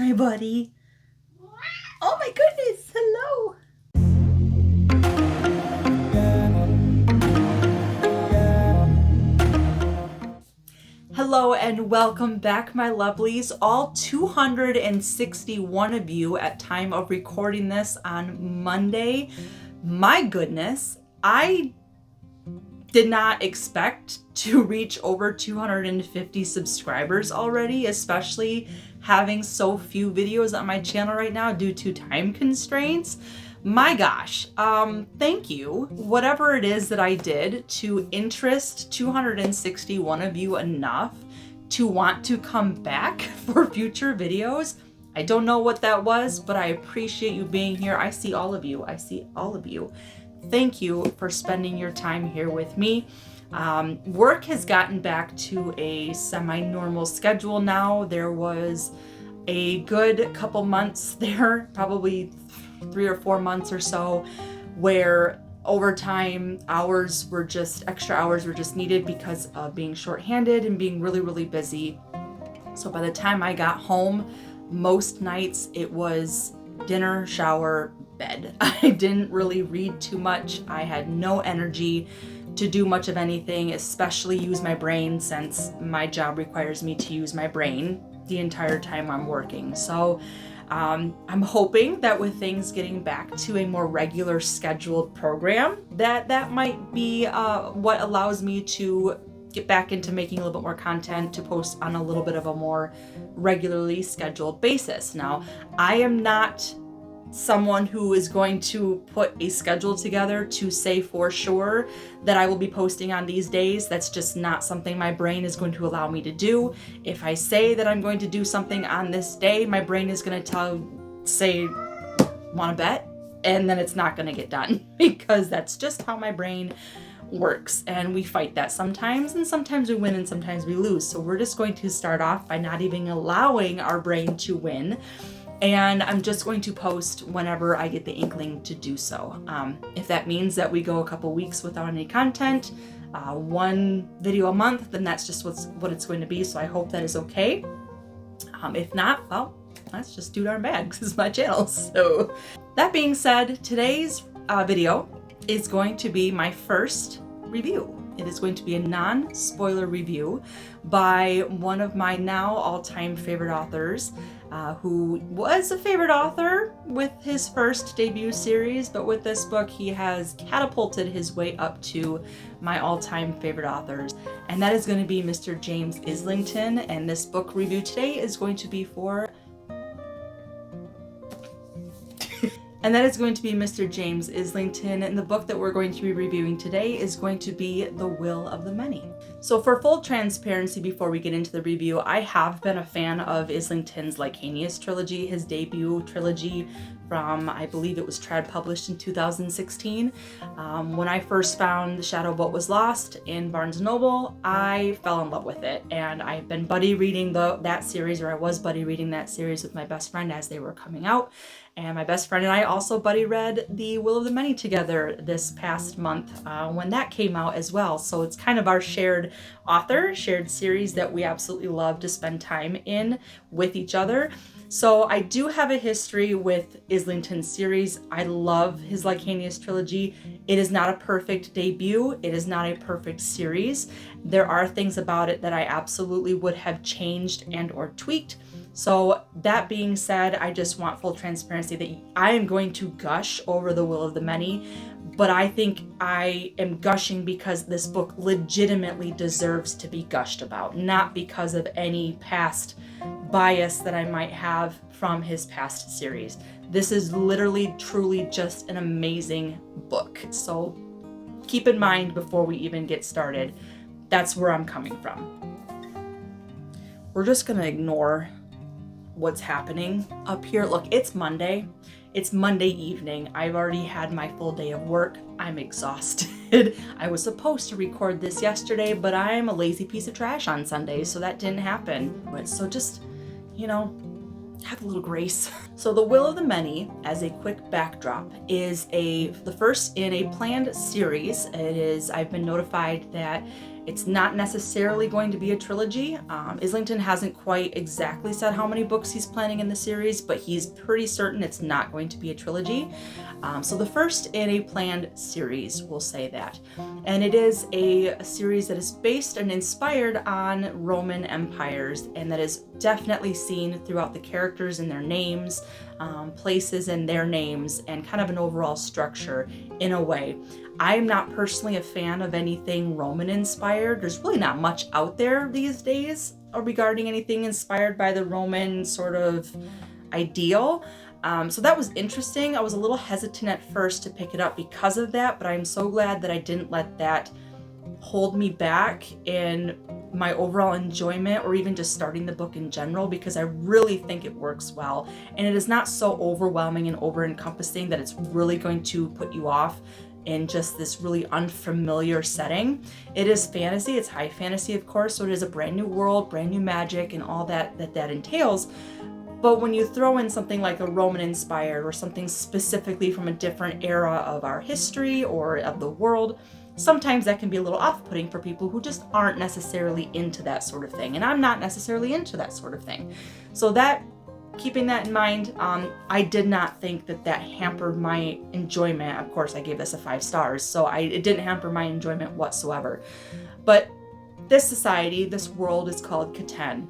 Hi, buddy. Oh my goodness, hello. Hello and welcome back, my lovelies, all 261 of you at time of recording this on Monday. My goodness, I did not expect to reach over 250 subscribers already, especially having so few videos on my channel right now due to time constraints. My gosh, thank you. Whatever it is that I did to interest 261 of you enough to want to come back for future videos. I don't know what that was, but I appreciate you being here. I see all of you. I see all of you. Thank you for spending your time here with me. Work has gotten back to a semi-normal schedule now. There was a good couple months there, probably 3 or 4 months or so, where overtime hours were just, extra hours were just needed because of being shorthanded and being really, really busy. So by the time I got home, most nights it was dinner, shower, bed. I didn't really read too much. I had no energy to do much of anything, especially use my brain, since my job requires me to use my brain the entire time I'm working. So I'm hoping that with things getting back to a more regular scheduled program, that might be what allows me to get back into making a little bit more content to post on a little bit of a more regularly scheduled basis. Now, I am not someone who is going to put a schedule together to say for sure that I will be posting on these days. That's just not something my brain is going to allow me to do. If I say that I'm going to do something on this day, my brain is going to say, want to bet? And then it's not going to get done because that's just how my brain works, and we fight that sometimes, and sometimes we win and sometimes we lose. So we're just going to start off by not even allowing our brain to win, and I'm just going to post whenever I get the inkling to do so. If that means that we go a couple weeks without any content, 1 video a month, then that's just what it's going to be. So I hope that is okay. If not, well, that's just too darn bad because it's my channel. So that being said, today's video is going to be my first review. It is going to be a non-spoiler review by one of my now all-time favorite authors, who was a favorite author with his first debut series, but with this book he has catapulted his way up to my all-time favorite authors, and that is going to be Mr. James Islington. And this book review today is going to be for And that is going to be Mr. James Islington, and the book that we're going to be reviewing today is going to be The Will of the Many. So for full transparency, before we get into the review, I have been a fan of Islington's Lycanius trilogy, his debut trilogy from, I believe it was trad published in 2016. When I first found The Shadow Boat Was Lost in Barnes & Noble, I fell in love with it, and I've been buddy reading that series, or I was buddy reading that series with my best friend as they were coming out. And my best friend and I also buddy read The Will of the Many together this past month when that came out as well. So it's kind of our shared author, shared series that we absolutely love to spend time in with each other. So I do have a history with Islington's series. I love his Lycanius trilogy. It is not a perfect debut. It is not a perfect series. There are things about it that I absolutely would have changed and or tweaked. So that being said, I just want full transparency that I am going to gush over The Will of the Many, but I think I am gushing because this book legitimately deserves to be gushed about, not because of any past bias that I might have from his past series. This is literally, truly just an amazing book. So keep in mind before we even get started, that's where I'm coming from. We're just gonna ignore what's happening up here. Look, it's Monday. It's Monday evening. I've already had my full day of work. I'm exhausted. I was supposed to record this yesterday, but I'm a lazy piece of trash on Sundays, so that didn't happen. But so just, have a little grace. So The Will of the Many, as a quick backdrop, is the first in a planned series. I've been notified that It's not necessarily going to be a trilogy. Islington hasn't quite exactly said how many books he's planning in the series, but he's pretty certain it's not going to be a trilogy. So the first in a planned series, we'll say that. And it is a series that is based and inspired on Roman empires, and that is definitely seen throughout the characters and their names, places and their names, and kind of an overall structure in a way. I'm not personally a fan of anything Roman inspired. There's really not much out there these days regarding anything inspired by the Roman sort of ideal. So that was interesting. I was a little hesitant at first to pick it up because of that, but I'm so glad that I didn't let that hold me back in my overall enjoyment or even just starting the book in general, because I really think it works well. And it is not so overwhelming and over-encompassing that it's really going to put you off in just this really unfamiliar setting. It is fantasy, it's high fantasy, of course, so it is a brand new world, brand new magic, and all that entails. But when you throw in something like a Roman inspired or something specifically from a different era of our history or of the world, sometimes that can be a little off-putting for people who just aren't necessarily into that sort of thing. And I'm not necessarily into that sort of thing. So keeping that in mind, I did not think that hampered my enjoyment. Of course, I gave this a 5 stars, so it didn't hamper my enjoyment whatsoever. But this world is called Catan.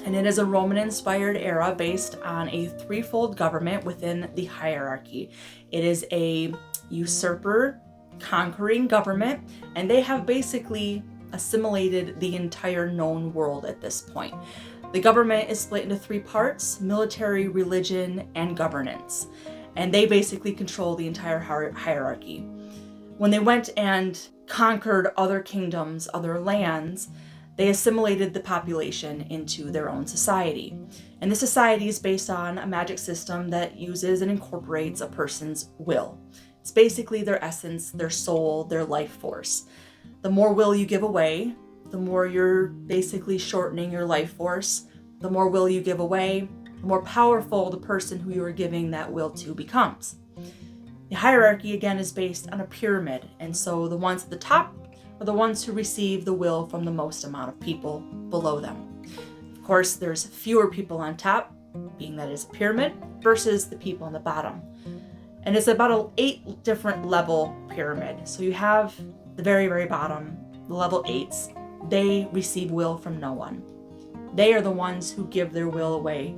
And it is a Roman-inspired era based on a threefold government within the hierarchy. It is a usurper conquering government, and they have basically assimilated the entire known world at this point. The government is split into 3 parts: military, religion, and governance. And they basically control the entire hierarchy. When they went and conquered other kingdoms, other lands, they assimilated the population into their own society. And the society is based on a magic system that uses and incorporates a person's will. It's basically their essence, their soul, their life force. The more will you give away, the more you're basically shortening your life force. The more will you give away, the more powerful the person who you are giving that will to becomes. The hierarchy, again, is based on a pyramid, and so the ones at the top are the ones who receive the will from the most amount of people below them. Of course, there's fewer people on top, being that it's a pyramid, versus the people on the bottom. And it's about an 8 different level pyramid. So you have the very, very bottom, the level 8s. They receive will from no one. They are the ones who give their will away.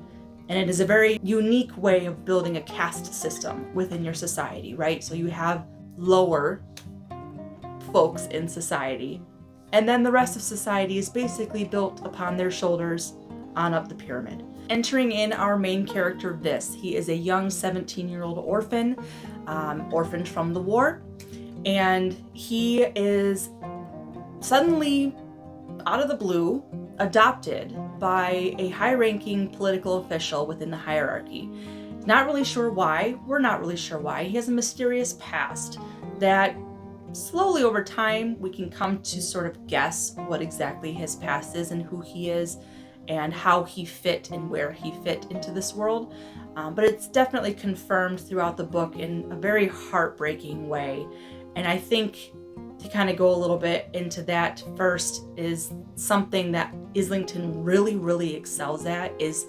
And it is a very unique way of building a caste system within your society, right? So you have lower folks in society, and then the rest of society is basically built upon their shoulders on up the pyramid. Entering in our main character, Vis. He is a young 17-year-old orphan, orphaned from the war, and he is suddenly, out of the blue, adopted by a high-ranking political official within the hierarchy. Not really sure why. We're not really sure why. He has a mysterious past that slowly over time we can come to sort of guess what exactly his past is and who he is and how he fit and where he fit into this world. But it's definitely confirmed throughout the book in a very heartbreaking way. And I think to kind of go a little bit into that first is something that Islington really, really excels at, is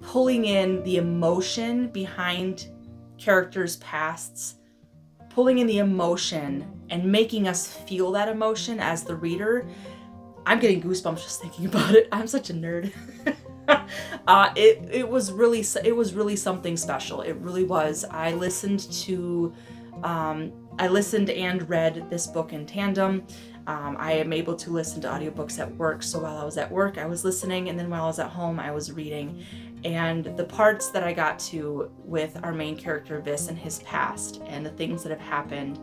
pulling in the emotion behind characters' pasts, pulling in the emotion and making us feel that emotion as the reader. I'm getting goosebumps just thinking about it. I'm such a nerd. It was really something special. It really was. I listened and read this book in tandem. I am able to listen to audiobooks at work. So while I was at work, I was listening, and then while I was at home, I was reading. And the parts that I got to with our main character, Vis, and his past and the things that have happened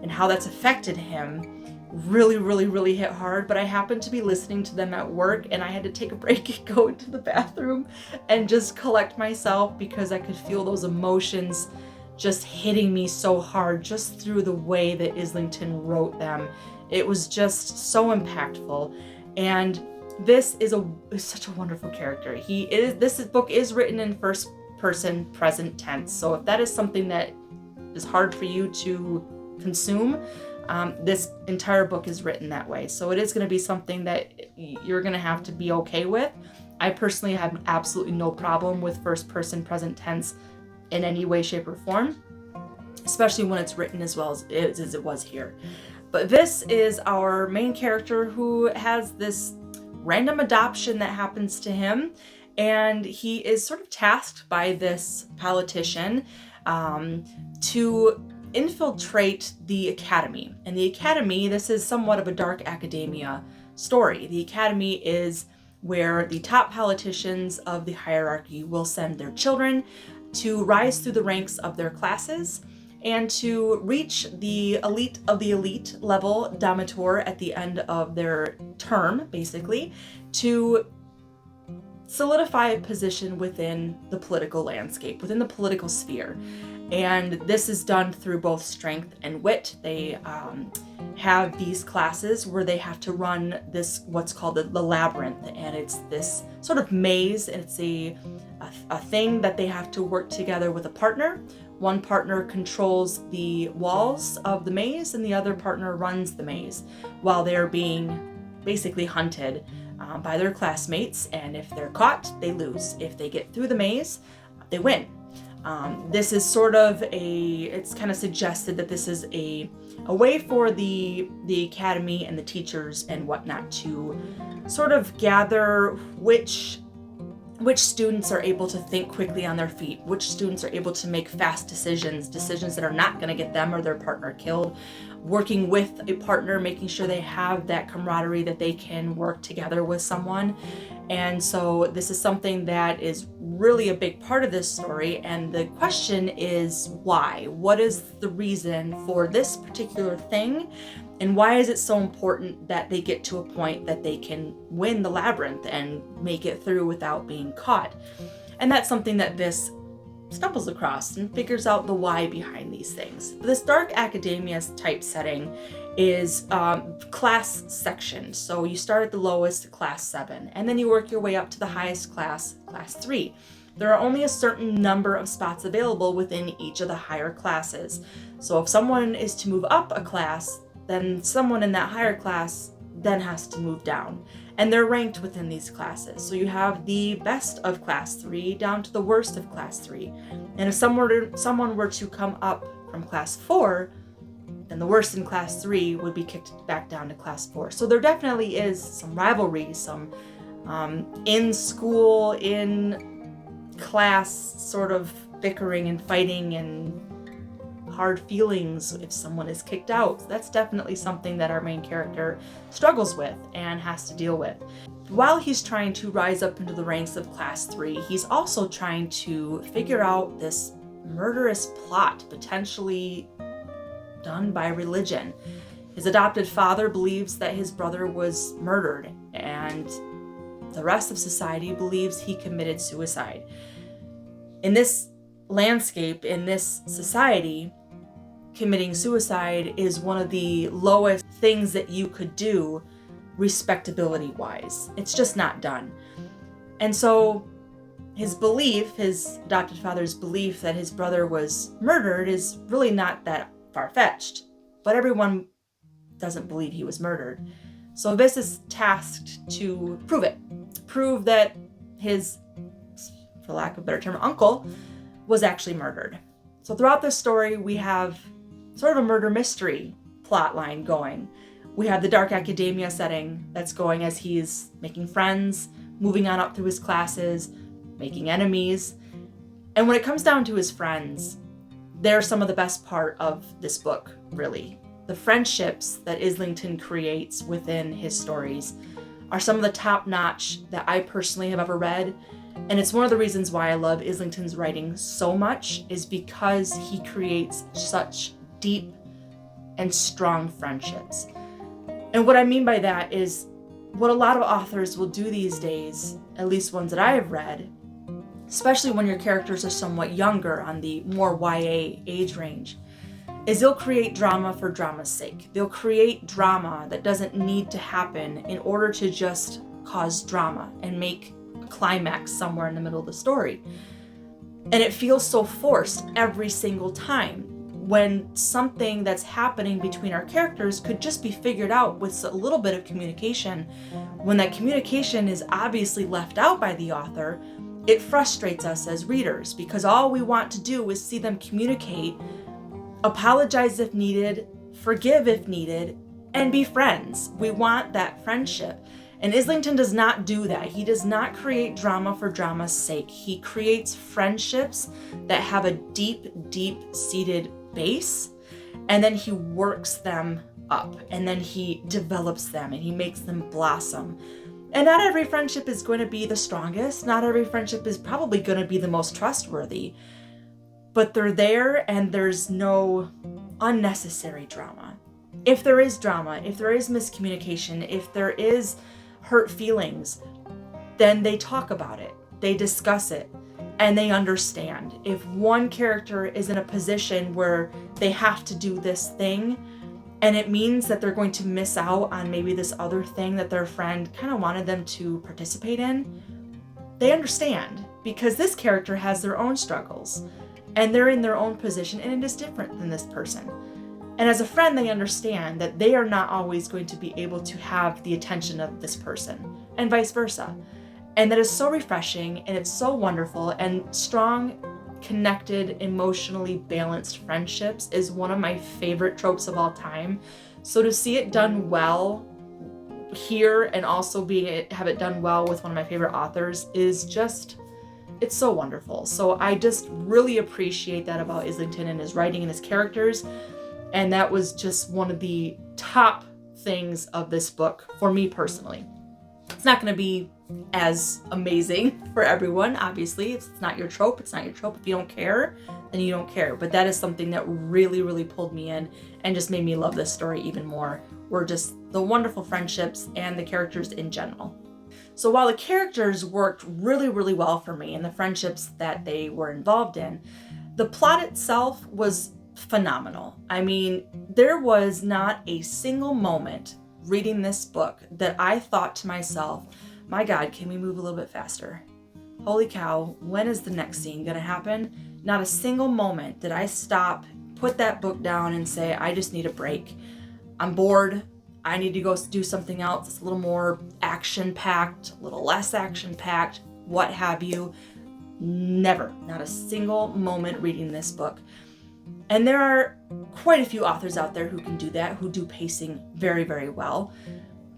and how that's affected him really, really, really hit hard. But I happened to be listening to them at work, and I had to take a break and go into the bathroom and just collect myself, because I could feel those emotions just hitting me so hard just through the way that Islington wrote them. It was just so impactful. And this is such a wonderful character. This book is written in first person present tense. So if that is something that is hard for you to consume, This entire book is written that way. So it is going to be something that you're going to have to be okay with. I personally have absolutely no problem with first person present tense in any way, shape, or form, especially when it's written as well as it was here. But this is our main character who has this random adoption that happens to him, and he is sort of tasked by this politician to infiltrate the academy. And the academy, this is somewhat of a dark academia story. The academy is where the top politicians of the hierarchy will send their children to rise through the ranks of their classes and to reach the elite of the elite level dominator at the end of their term, basically, to solidify a position within the political landscape, within the political sphere. And this is done through both strength and wit. They have these classes where they have to run this, what's called the labyrinth, and it's this sort of maze, and it's a thing that they have to work together with a partner. One partner controls the walls of the maze, and the other partner runs the maze while they're being basically hunted by their classmates. And if they're caught, they lose. If they get through the maze, they win. This is sort of it's kind of suggested that this is a way for the academy and the teachers and whatnot to sort of gather which students are able to think quickly on their feet, which students are able to make fast decisions that are not going to get them or their partner killed, working with a partner, making sure they have that camaraderie that they can work together with someone. And so this is something that is really a big part of this story. And the question is why? What is the reason for this particular thing? And why is it so important that they get to a point that they can win the labyrinth and make it through without being caught? And that's something that this stumbles across and figures out the why behind these things. This dark academia type setting is class section. So you start at the lowest, class 7, and then you work your way up to the highest class, class 3. There are only a certain number of spots available within each of the higher classes. So if someone is to move up a class, then someone in that higher class then has to move down. And they're ranked within these classes. So you have the best of class 3 down to the worst of class 3. And if someone were to come up from class 4, then the worst in class 3 would be kicked back down to class 4. So there definitely is some rivalry, some in school, in class sort of bickering and fighting and hard feelings if someone is kicked out. That's definitely something that our main character struggles with and has to deal with. While he's trying to rise up into the ranks of class 3, he's also trying to figure out this murderous plot, potentially done by religion. His adopted father believes that his brother was murdered, and the rest of society believes he committed suicide. In this landscape, in this society, committing suicide is one of the lowest things that you could do respectability-wise. It's just not done. And so his belief, his adopted father's belief that his brother was murdered is really not that far-fetched, but everyone doesn't believe he was murdered. So this is tasked to prove it. Prove that his, for lack of a better term, uncle was actually murdered. So throughout this story, we have sort of a murder mystery plot line going. We have the dark academia setting that's going as he's making friends, moving on up through his classes, making enemies. And when it comes down to his friends, they're some of the best part of this book, really. The friendships that Islington creates within his stories are some of the top-notch that I personally have ever read. And it's one of the reasons why I love Islington's writing so much, is because he creates such deep and strong friendships. And what I mean by that is what a lot of authors will do these days, at least ones that I have read, especially when your characters are somewhat younger on the more YA age range, is they'll create drama for drama's sake. They'll create drama that doesn't need to happen in order to just cause drama and make a climax somewhere in the middle of the story. And it feels so forced every single time. when something that's happening between our characters could just be figured out with a little bit of communication. When that communication is obviously left out by the author, it frustrates us as readers because all we want to do is see them communicate, apologize if needed, forgive if needed, and be friends. We want that friendship. And Islington does not do that. He does not create drama for drama's sake. He creates friendships that have a deep, deep-seated base, and then he works them up, and then he develops them, and he makes them blossom. And not every friendship is going to be the strongest. Not every friendship is probably going to be the most trustworthy. But they're there, and there's no unnecessary drama. If there is drama, if there is miscommunication, if there is hurt feelings, then they talk about it, they discuss it, and they understand. If one character is in a position where they have to do this thing, and it means that they're going to miss out on maybe this other thing that their friend kind of wanted them to participate in, they understand, because this character has their own struggles, and they're in their own position, and it is different than this person. And as a friend, they understand that they are not always going to be able to have the attention of this person, and vice versa. And that is so refreshing, and it's so wonderful, and strong, connected, emotionally balanced friendships is one of my favorite tropes of all time. So to see it done well here, and also have it done well with one of my favorite authors, is just, it's so wonderful. So I just really appreciate that about Islington and his writing and his characters. And that was just one of the top things of this book for me personally. It's not going to be as amazing for everyone, obviously. It's not your trope. It's not your trope. If you don't care, then you don't care. But that is something that really, really pulled me in and just made me love this story even more. Were just the wonderful friendships and the characters in general. So while the characters worked really, really well for me and the friendships that they were involved in, the plot itself was phenomenal. I mean, there was not a single moment reading this book that I thought to myself, my God, can we move a little bit faster? Holy cow, when is the next scene going to happen? Not a single moment did I stop, put that book down and say, I just need a break. I'm bored. I need to go do something else. It's a little more action-packed, a little less action-packed, what have you. Never, not a single moment reading this book. And there are quite a few authors out there who can do that, who do pacing very, very well.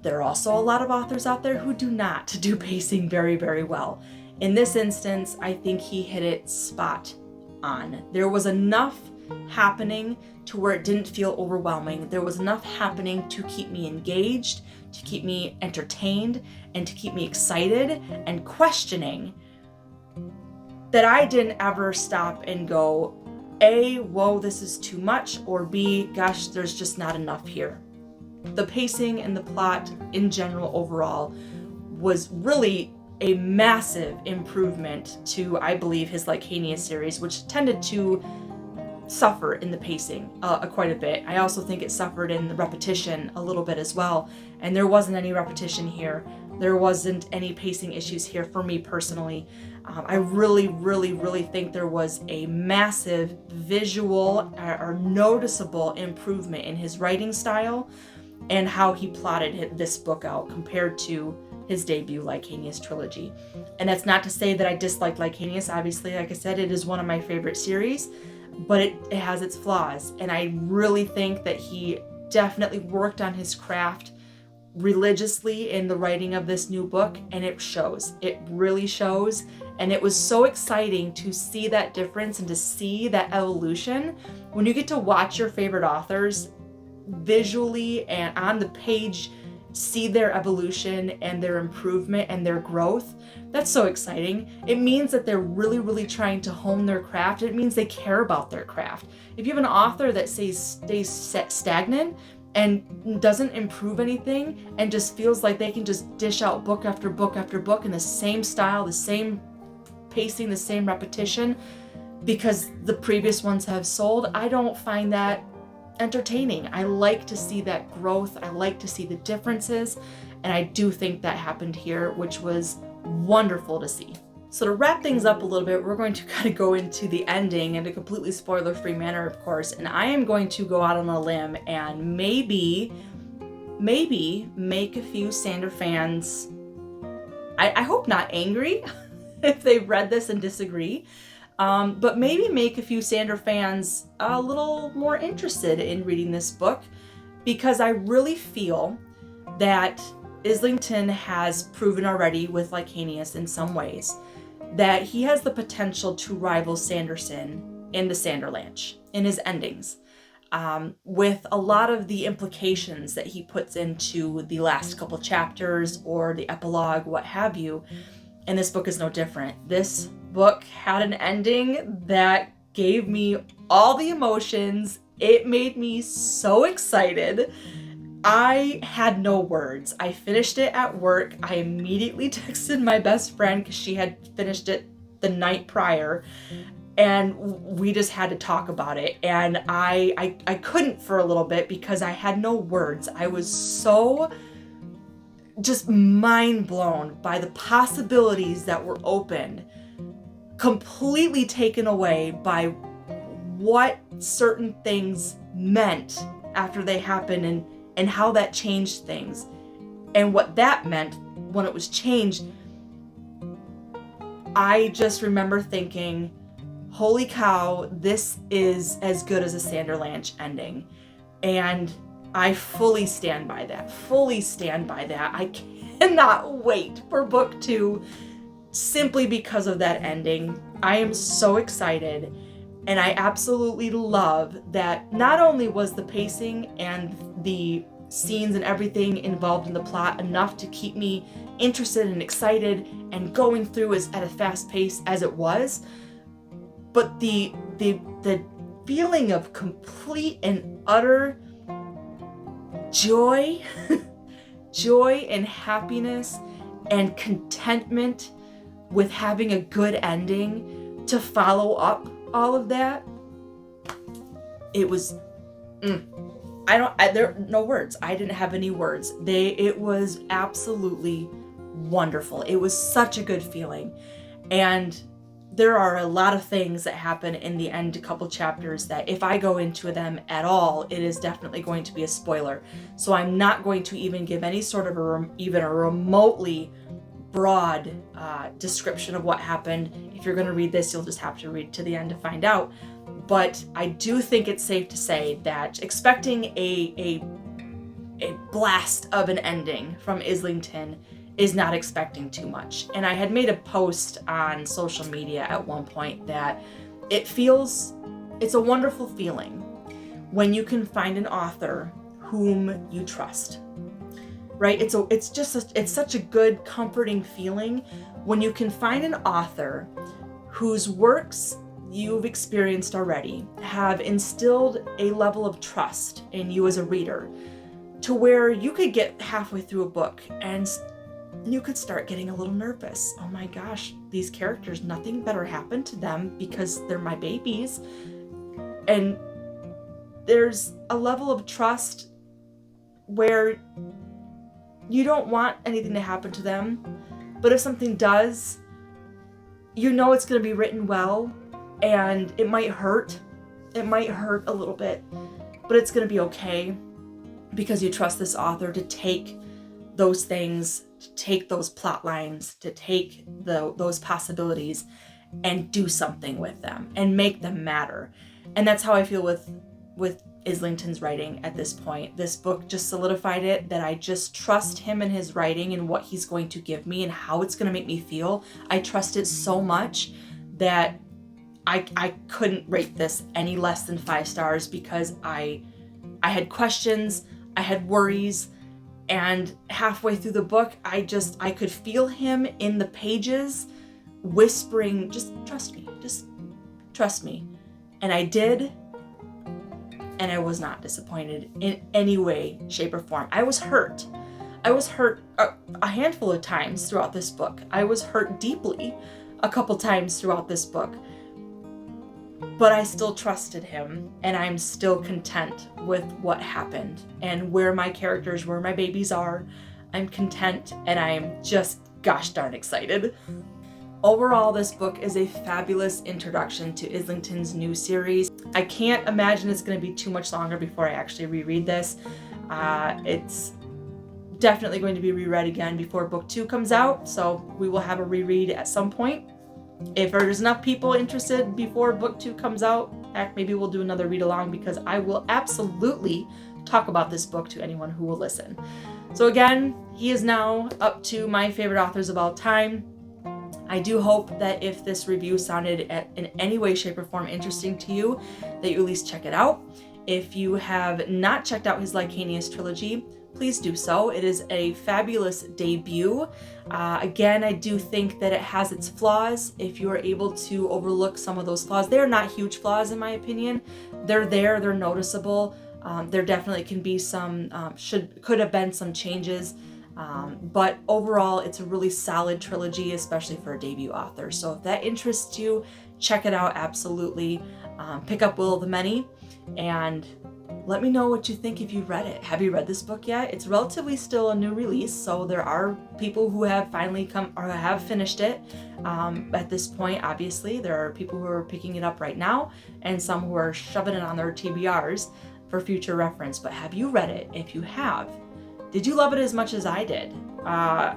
There are also a lot of authors out there who do not do pacing very, very well. In this instance, I think he hit it spot on. There was enough happening to where it didn't feel overwhelming. There was enough happening to keep me engaged, to keep me entertained, and to keep me excited and questioning, that I didn't ever stop and go, A, whoa, this is too much, or B, gosh, there's just not enough here. The pacing and the plot in general overall was really a massive improvement to, I believe, his Lycania series, which tended to suffer in the pacing quite a bit. I also think it suffered in the repetition a little bit as well, and there wasn't any repetition here. There wasn't any pacing issues here for me personally. I really, really, really think there was a massive visual or noticeable improvement in his writing style and how he plotted this book out compared to his debut Lycanius trilogy. And that's not to say that I dislike Lycanius. Obviously, like I said, it is one of my favorite series, but it has its flaws. And I really think that he definitely worked on his craft religiously in the writing of this new book, and it shows. It really shows. And it was so exciting to see that difference and to see that evolution. When you get to watch your favorite authors visually and on the page see their evolution and their improvement and their growth, that's so exciting. It means that they're really, really trying to hone their craft. It means they care about their craft. If you have an author that stays stagnant and doesn't improve anything and just feels like they can just dish out book after book after book in the same style, the same pacing, the same repetition, because the previous ones have sold, I don't find that entertaining. I like to see that growth. I like to see the differences. And I do think that happened here, which was wonderful to see. So to wrap things up a little bit, we're going to kind of go into the ending in a completely spoiler-free manner, of course, and I am going to go out on a limb and maybe make a few Sander fans, I hope not angry if they've read this and disagree, but maybe make a few Sander fans a little more interested in reading this book, because I really feel that Islington has proven already with Licanius in some ways that he has the potential to rival Sanderson in the Sanderlanch, in his endings, with a lot of the implications that he puts into the last couple chapters or the epilogue, what have you. And this book is no different. This book had an ending that gave me all the emotions. It made me so excited. I had no words. I finished it at work. I immediately texted my best friend because she had finished it the night prior, and we just had to talk about it. And I couldn't for a little bit because I had no words. I was so just mind blown by the possibilities that were opened, completely taken away by what certain things meant after they happened, and how that changed things, and what that meant when it was changed. I just remember thinking, holy cow, this is as good as a Sanderlanch ending. And I fully stand by that. I cannot wait for book 2, simply because of that ending. I am so excited. And I absolutely love that not only was the pacing and the scenes and everything involved in the plot enough to keep me interested and excited and going through at a fast pace as it was, but the feeling of complete and utter joy, joy and happiness and contentment with having a good ending to follow up all of that. It was, there are no words. I didn't have any words. It was absolutely wonderful. It was such a good feeling. And there are a lot of things that happen in the end, a couple chapters, that if I go into them at all, it is definitely going to be a spoiler. So I'm not going to even give any sort of even a remotely broad description of what happened. If you're going to read this, you'll just have to read to the end to find out. But I do think it's safe to say that expecting a blast of an ending from Islington is not expecting too much. And I had made a post on social media at one point that it's a wonderful feeling when you can find an author whom you trust. Right? It's such a good, comforting feeling when you can find an author whose works you've experienced already have instilled a level of trust in you as a reader, to where you could get halfway through a book and you could start getting a little nervous. Oh my gosh, these characters, nothing better happened to them because they're my babies. And there's a level of trust where you don't want anything to happen to them, but if something does, you know it's going to be written well, and it might hurt. It might hurt a little bit, but it's going to be okay because you trust this author to take those things, to take those plot lines, to take those possibilities and do something with them and make them matter. And that's how I feel with Islington's writing at this point. This book just solidified it, that I just trust him and his writing and what he's going to give me and how it's going to make me feel. I trust it so much that I couldn't rate this any less than 5 stars, because I had questions, I had worries, and halfway through the book, I could feel him in the pages whispering, just trust me. And I did. And I was not disappointed in any way, shape, or form. I was hurt. A handful of times throughout this book. I was hurt deeply a couple times throughout this book. But I still trusted him, and I'm still content with what happened and where my characters, where my babies are. I'm content, and I'm just gosh darn excited. Overall, this book is a fabulous introduction to Islington's new series. I can't imagine it's going to be too much longer before I actually reread this. It's definitely going to be reread again before book 2 comes out, so we will have a reread at some point. If there's enough people interested before book 2 comes out, heck, maybe we'll do another read along, because I will absolutely talk about this book to anyone who will listen. So again, he is now up to my favorite authors of all time. I do hope that if this review sounded in any way, shape, or form interesting to you, that you at least check it out. If you have not checked out his Lycanius trilogy, please do so. It is a fabulous debut. Again, I do think that it has its flaws. If you are able to overlook some of those flaws, they're not huge flaws in my opinion. They're there, they're noticeable. There definitely can be some, could have been some changes. But overall, it's a really solid trilogy, especially for a debut author. So if that interests you, check it out, absolutely. Pick up Will of the Many, and let me know what you think if you've read it. Have you read this book yet? It's relatively still a new release, so there are people who have finally come or have finished it at this point. Obviously, there are people who are picking it up right now, and some who are shoving it on their TBRs for future reference. But have you read it? If you have, did you love it as much as I did?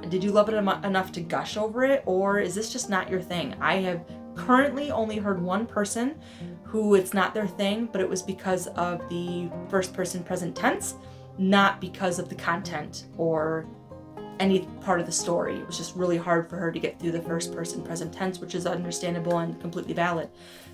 Did you love it enough to gush over it, or is this just not your thing? I have currently only heard one person who it's not their thing, but it was because of the first person present tense, not because of the content or any part of the story. It was just really hard for her to get through the first person present tense, which is understandable and completely valid.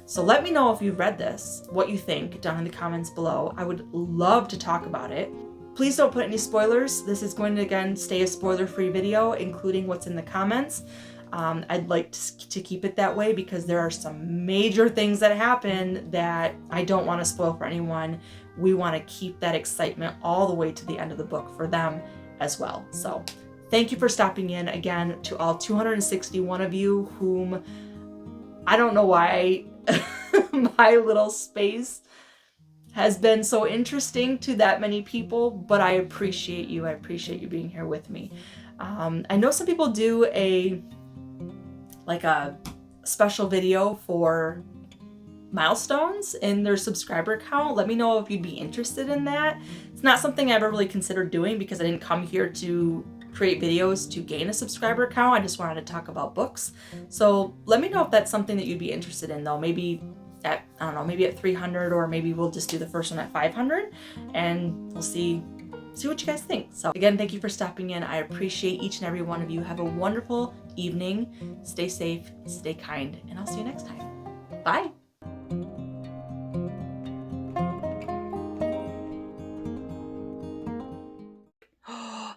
So let me know if you've read this, what you think down in the comments below. I would love to talk about it. Please don't put any spoilers. This is going to, again, stay a spoiler-free video, including what's in the comments. I'd like to keep it that way because there are some major things that happen that I don't want to spoil for anyone. We want to keep that excitement all the way to the end of the book for them as well. So thank you for stopping in again to all 261 of you whom I don't know why my little space has been so interesting to that many people, but I appreciate you. I appreciate you being here with me. I know some people do a special video for milestones in their subscriber count. Let me know if you'd be interested in that. It's not something I ever really considered doing because I didn't come here to create videos to gain a subscriber count. I just wanted to talk about books. So let me know if that's something that you'd be interested in, though. Maybe at, I don't know, maybe at 300, or maybe we'll just do the first one at 500 and we'll see what you guys think. So again, thank you for stopping in. I appreciate each and every one of you. Have a wonderful evening. Stay safe, stay kind, and I'll see you next time. Bye.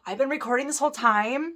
I've been recording this whole time.